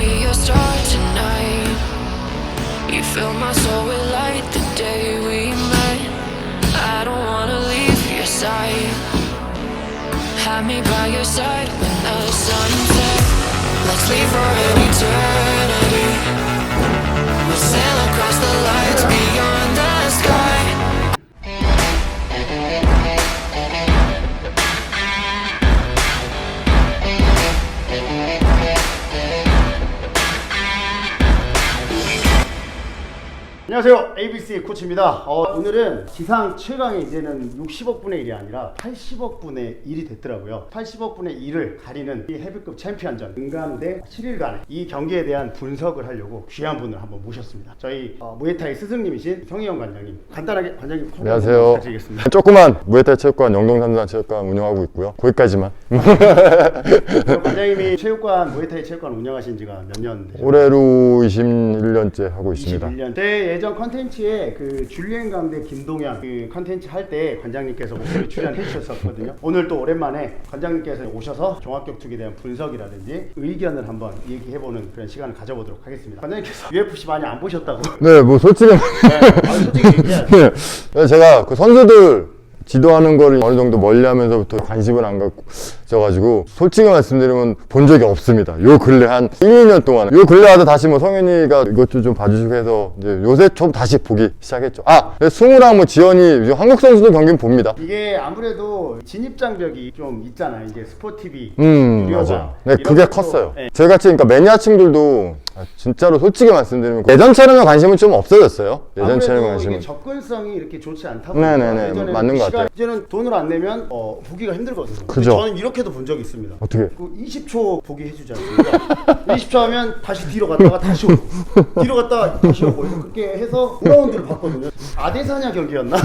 be your star tonight. You fill my soul with light the day we met. I don't wanna leave your side. Have me by your side when the sun sets. Let's leave for an eternity. We'll sail across the lights beyond the sky. 안녕하세요, ABC 코치입니다. 오늘은 지상 최강의 이제는 60억 분의 1이 아니라 80억 분의 1이 됐더라고요. 80억 분의 1을 가리는 이 헤비급 챔피언전 은간우 대 7일간의 이 경기에 대한 분석을 하려고 귀한 분을 한번 모셨습니다. 저희 무에타이 스승님이신 성희영 관장님, 간단하게 관장님 안녕하세요. 부탁드리겠습니다. 조그만 무에타이 체육관 영동삼산 체육관 운영하고 있고요. 거기까지만. 관장님이 체육관 무에타이 체육관 운영하신 지가 몇 년 되셨나요? 올해로 21년째 하고 있습니다. 21년. 제 예전 컨텐츠에 그 줄리엔 강대 김동현 그 컨텐츠 할 때 관장님께서 목소리 출연해 주셨었거든요. 오늘 또 오랜만에 관장님께서 오셔서 종합격투기에 대한 분석이라든지 의견을 한번 얘기해보는 그런 시간을 가져보도록 하겠습니다. 관장님께서 UFC 많이 안 보셨다고. 네, 뭐 솔직히 솔직히 얘기해야죠. 네, 제가 그 선수들 지도하는 거를 어느 정도 멀리하면서부터 관심을 안 가져가지고 솔직히 말씀드리면 본 적이 없습니다. 요 근래 한 1, 2년 동안 요 근래 하다 다시 뭐 성현이가 이것도 좀 봐주시고 해서 이제 요새 좀 다시 보기 시작했죠. 승우랑 뭐 지현이 한국 선수들 경기는 봅니다. 이게 아무래도 진입장벽이 좀 있잖아요. 이제 스포티비 맞아요. 네, 그게 컸어요. 네. 저희같이 그러니까 매니아층들도 진짜로 솔직히 말씀드리면 예전처럼의 관심은 좀 없어졌어요. 예전처럼의 관심은. 이게 접근성이 이렇게 좋지 않다 보니까 네네네, 예전에는 맞는 것 같아요. 이제는 돈을 안 내면 보기가 힘들거든요. 그죠. 저는 이렇게도 본 적이 있습니다. 어떻게? 20초 보기 해주지 않습니까? 20초 하면 다시 뒤로 갔다가 다시 오고 뒤로 갔다가 다시 오고 그렇게 해서 5라운드를 봤거든요. 아데사냐 경기였나?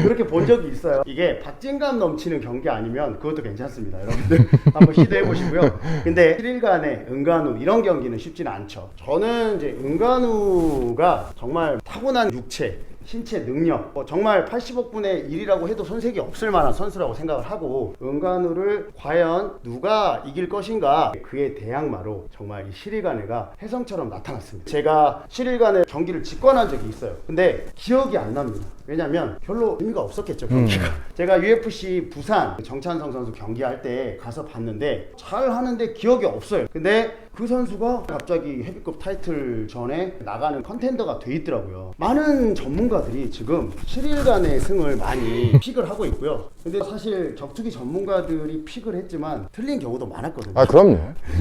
그렇게 본 적이 있어요. 이게 박진감 넘치는 경기 아니면 그것도 괜찮습니다. 여러분들 한번 시도해 보시고요. 근데 7일간의 은간우 이런 경기는 쉽지는 않죠. 저는 이제 은간우가 정말 타고난 육체 신체 능력 정말 80억 분의 1이라고 해도 손색이 없을 만한 선수라고 생각을 하고 은간우를 과연 누가 이길 것인가 그의 대항마로 정말 이 7일간에가 혜성처럼 나타났습니다. 제가 7일간의 경기를 직관한 적이 있어요. 근데 기억이 안 납니다. 왜냐면 별로 의미가 없었겠죠 경기가. 제가 UFC 부산 정찬성 선수 경기할 때 가서 봤는데 잘 하는데 기억이 없어요. 근데 그 선수가 갑자기 헤비급 타이틀 전에 나가는 컨텐더가 돼 있더라고요. 많은 전문가들이 지금 7일간의 승을 많이 픽을 하고 있고요. 근데 사실 격투기 전문가들이 픽을 했지만 틀린 경우도 많았거든요. 그럼요.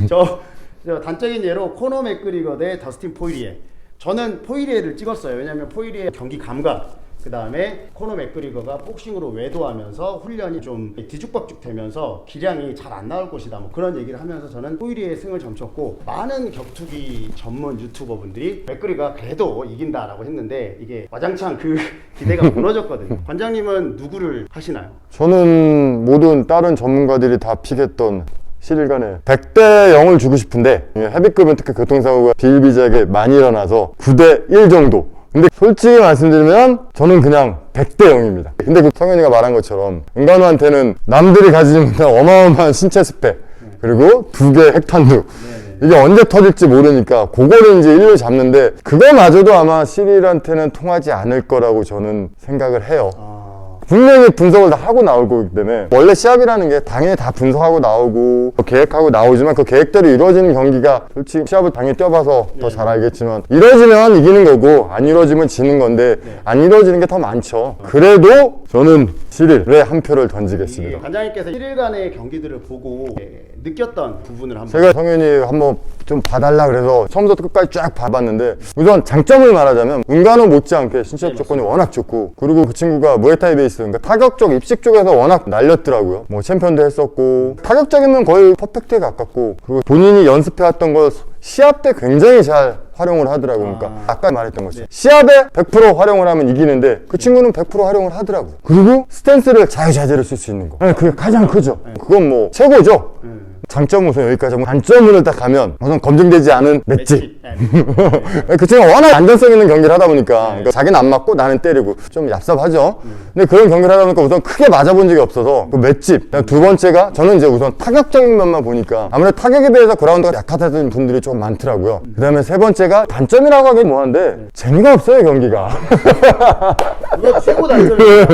저 단적인 예로 코너 맥그리거 대 더스틴 포이리에. 저는 포이리에를 찍었어요. 왜냐면 포이리에 경기 감각, 그 다음에 코너 맥그리거가 복싱으로 외도하면서 훈련이 좀 뒤죽박죽 되면서 기량이 잘 안 나올 것이다 뭐 그런 얘기를 하면서 저는 포이리의 승을 점쳤고, 많은 격투기 전문 유튜버분들이 맥그리거가 그래도 이긴다라고 했는데 이게 와장창 그 기대가 무너졌거든요. 관장님은 누구를 하시나요? 저는 모든 다른 전문가들이 다 픽했던 7일간에 100대 0을 주고 싶은데 헤비급은 특히 교통사고가 비일비재하게 많이 일어나서 9대 1 정도. 근데 솔직히 말씀드리면 저는 그냥 100대 0입니다. 근데 그 성현이가 말한 것처럼 은간우한테는 남들이 가지지 못한 어마어마한 신체 스펙 그리고 2개의 핵탄두 이게 언제 터질지 모르니까 그거를 이제 일로 잡는데 그거마저도 아마 7일한테는 통하지 않을 거라고 저는 생각을 해요. 분명히 분석을 다 하고 나올 거기 때문에 원래 시합이라는 게 당연히 다 분석하고 나오고 계획하고 나오지만 그 계획대로 이루어지는 경기가 솔직히 시합을 당연히 뛰어봐서 더 잘 알겠지만 이루어지면 이기는 거고 안 이루어지면 지는 건데 안 이루어지는 게 더 많죠. 그래도 저는 7일에 한 표를 던지겠습니다. 관장님께서 7일간의 경기들을 보고 느꼈던 부분을 한번. 제가 성현이 한번 좀 봐달라 그래서 처음부터 끝까지 쫙 봐봤는데 우선 장점을 말하자면 은간우 못지않게 신체적 조건이 워낙 좋고 그리고 그 친구가 무에타이 베이스 그러니까 타격적 입식 쪽에서 워낙 날렸더라고요. 뭐 챔피언도 했었고 타격적이면 거의 퍼펙트에 가깝고 그리고 본인이 연습해왔던 걸 시합 때 굉장히 잘 활용을 하더라고요. 그러니까 아까 말했던 것처럼 시합에 100% 활용을 하면 이기는데 그 친구는 100% 활용을 하더라고요. 그리고 스탠스를 자유자재로 쓸 수 있는 거. 그게 가장 크죠. 그건 뭐 최고죠. 장점 우선 여기까지 하고 단점으로 딱 가면 우선 검증되지 않은 맷집. 그 친구가 워낙 안전성 있는 경기를 하다 보니까 그러니까 자기는 안 맞고 나는 때리고 좀 얍삽하죠. 근데 그런 경기를 하다 보니까 우선 크게 맞아본 적이 없어서 그 맷집. 두 번째가 저는 이제 우선 타격적인 면만 보니까 아무래도 타격에 대해서 그라운드가 약하다는 분들이 좀 많더라고요. 그 다음에 세 번째가 단점이라고 하긴 뭐한데 재미가 없어요 경기가. 이거 최고 단점이에요.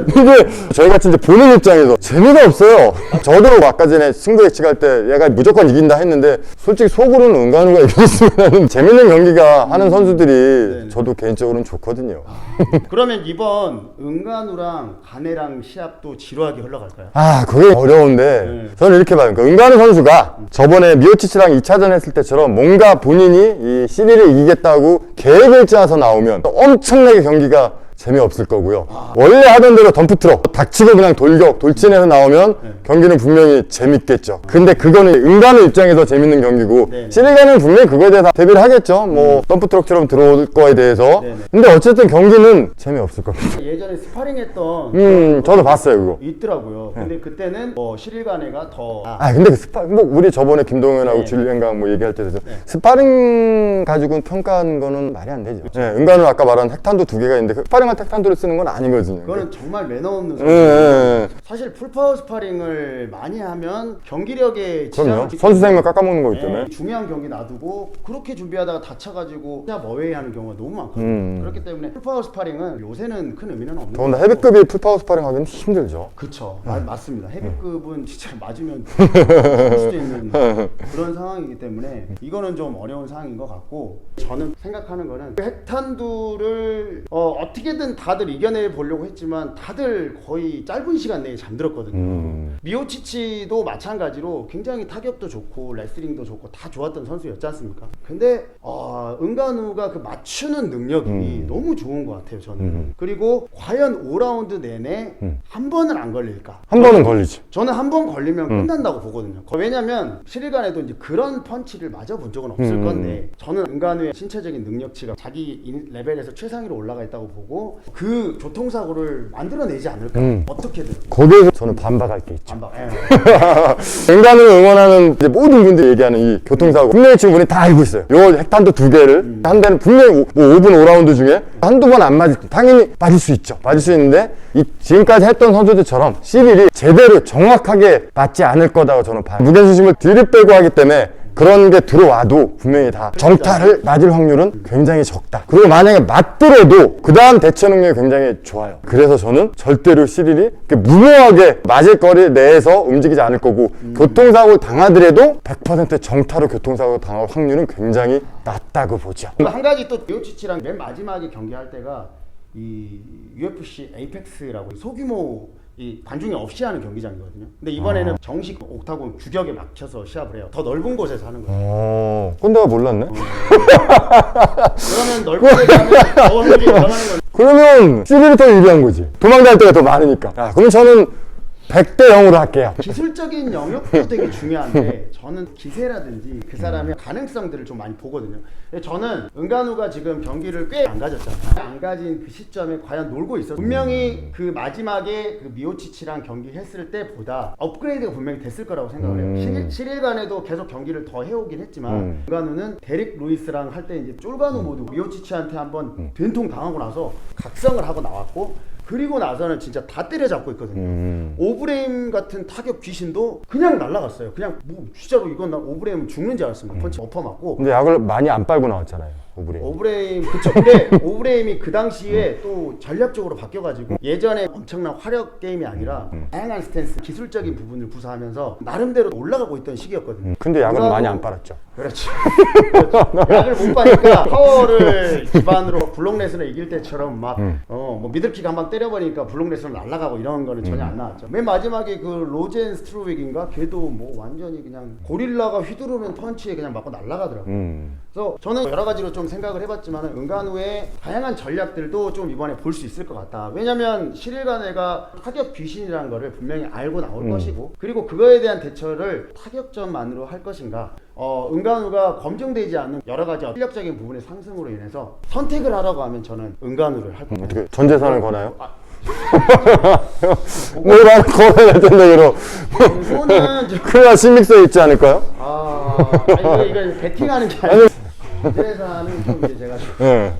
이게 저희같이 이제 보는 입장에서 재미가 없어요. 저도 아까 전에 승부 예측할 때 얘가 무조건 이긴다 했는데 솔직히 속으로는 은간우가 이겼으면 재밌는 경기가 하는 선수들이 저도 개인적으로는 좋거든요. 그러면 이번 은간우랑 간해랑 시합도 지루하게 흘러갈까요? 아 그게 어려운데 저는 이렇게 봐요. 그러니까 은간우 선수가 저번에 미오치치랑 2차전 했을 때처럼 뭔가 본인이 이 시리를 이기겠다고 계획을 짜서 나오면 엄청나게 경기가 재미없을 거고요. 원래 하던 대로 덤프트럭 닥치고 그냥 돌격 돌진해서 나오면 경기는 분명히 재밌겠죠. 근데 그거는 은간우 입장에서 재밌는 경기고 시리가는 분명히 그거에 대해서 대비를 하겠죠. 뭐 덤프트럭처럼 들어올 거에 대해서. 근데 어쨌든 경기는 재미없을 겁니다. 예전에 스파링 했던 저도 봤어요 그거. 있더라고요. 근데 그때는 시릴간해가 더 근데 그 뭐 우리 저번에 김동현하고 줄리엔강 뭐 얘기할 때도 스파링 가지고는 평가한 거는 말이 안 되죠. 은간우 아까 말한 핵탄두 2개가 있는데 그 스파링 택탄도를 쓰는 건 아니거든요. 그거는 정말 매너 없는 선수. 사실 풀파워 스파링을 많이 하면 경기력에 그럼요. 선수 생명 깎아먹는 거기 때문에. 중요한 경기 놔두고 그렇게 준비하다가 다쳐가지고 진짜 머웨이하는 경우가 너무 많거든요. 그렇기 때문에 풀파워 스파링은 요새는 큰 의미는 없는 더군다나 헤비급이 풀파워 스파링 하기는 힘들죠. 그쵸. 맞습니다. 헤비급은 진짜 맞으면 죽을 수도 있는 그런 상황이기 때문에 이거는 좀 어려운 상황인 것 같고 저는 생각하는 거는 핵탄두를 어떻게든 다들 이겨내 보려고 했지만 다들 거의 짧은 시간 내에 잠들었거든요. 미오치치도 마찬가지로 굉장히 타격도 좋고 레슬링도 좋고 다 좋았던 선수였지 않습니까? 근데 은간우가 그 맞추는 능력이 너무 좋은 것 같아요 저는. 그리고 과연 5라운드 내내 한 번은 안 걸릴까? 한 번은 걸리지. 저는 한 번 걸리면 끝난다고 보거든요. 왜냐면 시릴간에도 이제 그런 펀치를 맞아본 적은 없을 건데 저는 은간우의 신체적인 능력치가 자기 레벨에서 최상위로 올라가 있다고 보고 그 교통사고를 만들어내지 않을까. 어떻게든 거기에서 저는 반박할 게 있죠. 반박. 은간우를 응원하는 이제 모든 분들이 얘기하는 이 교통사고 분명히 지금 우리 다 알고 있어요. 요 핵탄두 2개를 한 대는 분명히 뭐 5분 5라운드 중에 한두 번 안 맞을 당연히 맞을 수 있죠. 맞을 수 있는데 이 지금까지 했던 선수들처럼 시릴이 제대로 정확하게 맞지 않을 거다고 저는 봐요. 무게중심을 뒤로 빼고 하기 때문에 그런 게 들어와도 분명히 다 정타를 맞을 확률은 굉장히 적다. 그리고 만약에 맞더라도 그 다음 대처 능력이 굉장히 좋아요. 그래서 저는 절대로 시릴이 무모하게 맞을 거리 내에서 움직이지 않을 거고 교통사고를 당하더라도 100% 정타로 교통사고를 당할 확률은 굉장히 낮다고 보죠. 한 가지 또 미오치치랑 맨 마지막에 경기할 때가 이 UFC 에이펙스라고 소규모 이 관중이 없이 하는 경기장이거든요. 근데 이번에는 정식 옥타곤 규격에 맞춰서 시합을 해요. 더 넓은 곳에서 하는 거예요. 그건 내가 몰랐네. 그러면 넓은 곳에 하면 더 확률이 올라가는 거예요. 그러면 시릴이 더 유리한 거지. 도망갈 때가 더 많으니까. 그럼 저는 100대 0으로 할게요. 기술적인 영역도 되게 중요한데 저는 기세라든지 그 사람의 가능성들을 좀 많이 보거든요. 저는 은간우가 지금 경기를 꽤 안 가졌잖아요. 안 가진 그 시점에 과연 놀고 있었어요. 분명히 그 마지막에 그 미오치치랑 경기했을 때보다 업그레이드가 분명히 됐을 거라고 생각을 해요. 시릴간에도 계속 경기를 더 해오긴 했지만 은간우는 데릭 루이스랑 할 때 이제 쫄간우 모드 미오치치한테 한번 된통 당하고 나서 각성을 하고 나왔고 그리고 나서는 진짜 다 때려잡고 있거든요. 오브레임 같은 타격 귀신도 그냥 날아갔어요. 그냥 뭐 진짜로 이건 나 오브레임 죽는 줄 알았습니다. 펀치 엎어 맞고. 근데 약을 많이 안 빨고 나왔잖아요. 오브레임 그쵸. 근데 오브레임이 그 당시에 또 전략적으로 바뀌어가지고 예전에 엄청난 화력 게임이 아니라 다양한 스탠스 기술적인 부분을 구사하면서 나름대로 올라가고 있던 시기였거든요. 근데 약을 많이 안 빨았죠. 그렇죠. 약을 못 빠니까 파워를 기반으로 블록 레슨을 이길 때처럼 막 뭐 미들킥 한 방 때려버리니까 블록 레슨을 날아가고 이런 거는 전혀 안 나왔죠. 맨 마지막에 그 로젠 스트로윅인가 걔도 뭐 완전히 그냥 고릴라가 휘두르는 펀치에 그냥 맞고 날아가더라고요. 그래서 저는 여러 가지로 좀 생각을 해봤지만 은간우의 다양한 전략들도 좀 이번에 볼 수 있을 것 같다. 왜냐면 시릴간해가 타격 귀신이라는 거를 분명히 알고 나올 것이고 그리고 그거에 대한 대처를 타격전만으로 할 것인가. 은간우가 검증되지 않는 여러 가지 실력적인 부분의 상승으로 인해서 선택을 하라고 하면 저는 은간우를 할 겁니다. 어떻게 전 재산을 거나요? 뭐라 걸어야 될 텐데 그럼 이거는 좀 큰일 날 신믹서에 있지 않을까요? 아니, 이거 베팅하는 게 아니고 전재산은 좀 이제 제가 네.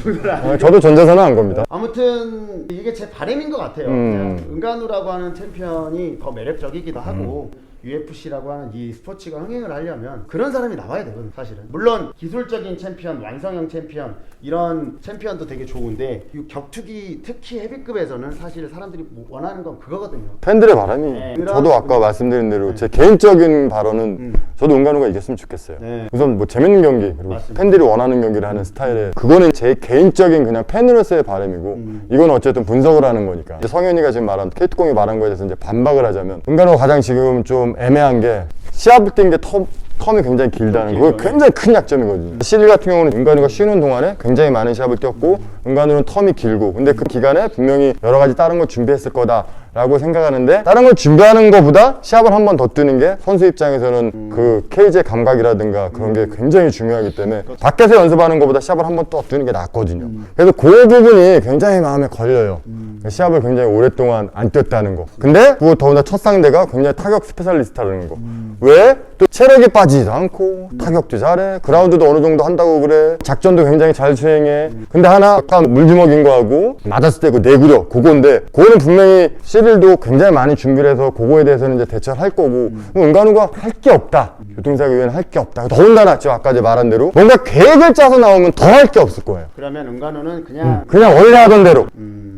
조율을 안 저도 전재산은 안 겁니다. 아무튼 이게 제 바람인 것 같아요. 그냥 은간우라고 하는 챔피언이 더 매력적이기도 하고 UFC라고 하는 이 스포츠가 흥행을 하려면 그런 사람이 나와야 되거든 사실은. 물론 기술적인 챔피언, 완성형 챔피언 이런 챔피언도 되게 좋은데 이 격투기 특히 헤비급에서는 사실 사람들이 뭐 원하는 건 그거거든요. 팬들의 바람이 네. 저도 아까 말씀드린 대로 제 개인적인 발언은 저도 은간우가 이겼으면 좋겠어요. 네. 우선 뭐 재밌는 경기 그리고 맞습니다. 팬들이 원하는 경기를 하는 스타일에 그거는 제 개인적인 그냥 팬으로서의 바람이고 이건 어쨌든 분석을 하는 거니까 이제 성현이가 지금 말한 케이트공이 말한 거에 대해서 이제 반박을 하자면 은간우가 가장 지금 좀 애매한 게 시합을 뛴 게 텀이 굉장히 길다는 거. 그게 굉장히 큰 약점이거든요. 시릴 같은 경우는 은간우가 쉬는 동안에 굉장히 많은 시합을 뛰었고 은간우는 텀이 길고 근데 그 기간에 분명히 여러 가지 다른 걸 준비했을 거다라고 생각하는데 다른 걸 준비하는 것보다 시합을 한 번 더 뛰는 게 선수 입장에서는 그 케이지의 감각이라든가 그런 게 굉장히 중요하기 때문에 밖에서 연습하는 것보다 시합을 한 번 더 뛰는 게 낫거든요. 그래서 그 부분이 굉장히 마음에 걸려요. 시합을 굉장히 오랫동안 안 뛰었다는 거. 근데 그거 더구나 첫 상대가 굉장히 타격 스페셜리스트라는 거. 왜? 또 체력이 빠지지도 않고 타격도 잘해 그라운드도 어느 정도 한다고 그래 작전도 굉장히 잘 수행해 근데 하나 약간 물주먹인 거하고 맞았을 때 그 내구력 그건데 그거는 분명히 시릴도 굉장히 많이 준비를 해서 그거에 대해서는 이제 대처를 할 거고 은간우가 할 게 없다 교통사고 이후에는 할 게 없다 더군다나 지금 아까 이제 말한 대로 뭔가 계획을 짜서 나오면 더 할 게 없을 거예요. 그러면 은간우는 그냥 원래 하던 대로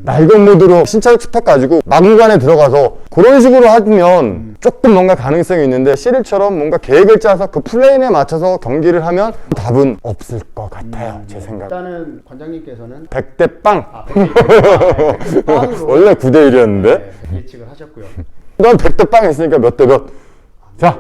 날건 모드로 신체적 스펙 가지고 막무가내 들어가서 그런 식으로 하면 조금 뭔가 가능성이 있는데 시릴처럼 뭔가 계획을 짜서 그 플레인에 맞춰서 경기를 하면 답은 없을 것 같아요. 제 생각. 일단은 관장님께서는 100대 빵. 100대 빵으로 원래 9대 1이었는데. 네, 예측을 하셨고요. 넌 100대 빵 했으니까 몇 대 몇. 자.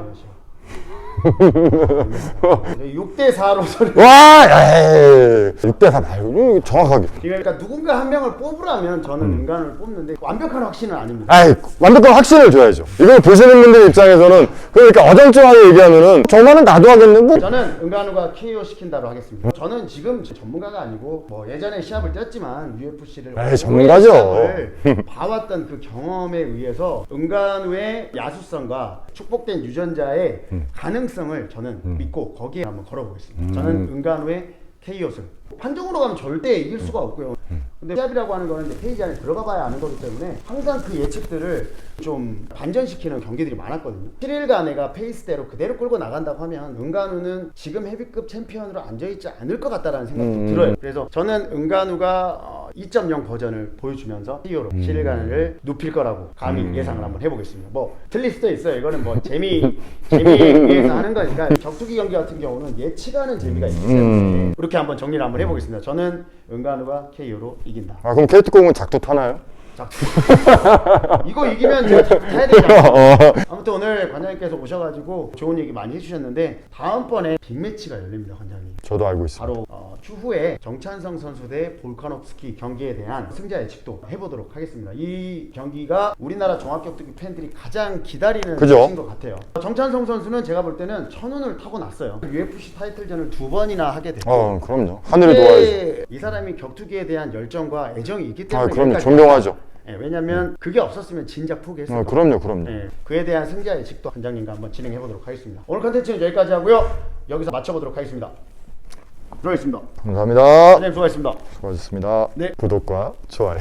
6대 4로 소리. 와, 에이. 6대 4 말고 정확하게. 그러니까 누군가 한 명을 뽑으라면 저는 은간우를 뽑는데 완벽한 확신은 아닙니다. 아이, 완벽한 확신을 줘야죠. 이걸 보시는 분들 입장에서는 그러니까 어정쩡하게 얘기하면은 정말은 나도 하겠네. 뭐. 저는 은간우가 KO 시킨다로 하겠습니다. 저는 지금 전문가가 아니고 뭐 예전에 시합을 뛰었지만 UFC를 에이, 전문가죠. 봐왔던 그 경험에 의해서 은간우의 야수성과 축복된 유전자의 가능성을 저는 믿고 거기에 한번 걸어보겠습니다. 저는 은간우의 KO승. 판정으로 가면 절대 이길 수가 없고요. 근데 시합이라고 하는 거는 이제 페이지 안에 들어가 봐야 아는 거기 때문에 항상 그 예측들을 좀 반전시키는 경기들이 많았거든요. 7일간 내가 페이스대로 그대로 끌고 나간다고 하면 은간우는 지금 헤비급 챔피언으로 앉아있지 않을 것 같다라는 생각도 들어요. 그래서 저는 은간우가 2.0 버전을 보여주면서 KO로 7일간을 눕힐 거라고 감히 예상을 한번 해보겠습니다. 뭐 틀릴 수도 있어요. 이거는 뭐 재미에 의해서 하는 거니까 격투기 경기 같은 경우는 예측하는 재미가 있기 때문에 그렇게 한번 정리를 한번 해보겠습니다. 저는 은간우가 KO로 이긴다. 아, 그럼 케이트공은 작두 타나요? 이거 이기면 제가 자꾸 타야 되잖아요. 아무튼 오늘 관장님께서 오셔가지고 좋은 얘기 많이 해주셨는데 다음번에 빅매치가 열립니다. 관장님. 저도 알고 있습니다. 바로 추후에 정찬성 선수 대 볼카nov스키 경기에 대한 승자 예측도 해보도록 하겠습니다. 이 경기가 우리나라 종합격투기 팬들이 가장 기다리는 그죠? 것인 것 같아요. 정찬성 선수는 제가 볼 때는 천운을 타고 났어요. UFC 타이틀전을 2번이나 하게 됐고 그럼요. 하늘이 도와야죠. 이 사람이 격투기에 대한 열정과 애정이 있기 때문에 그럼요. 여기까지 존경하죠. 네, 왜냐면 그게 없었으면 진작 포기했을 거예요. 그럼요. 네, 그에 대한 승자 예측도 관장님과 한번 진행해 보도록 하겠습니다. 오늘 컨텐츠는 여기까지 하고요. 여기서 마쳐보도록 하겠습니다. 들어가겠습니다. 감사합니다. 관장님 수고하셨습니다. 수고하셨습니다. 네. 구독과 좋아요.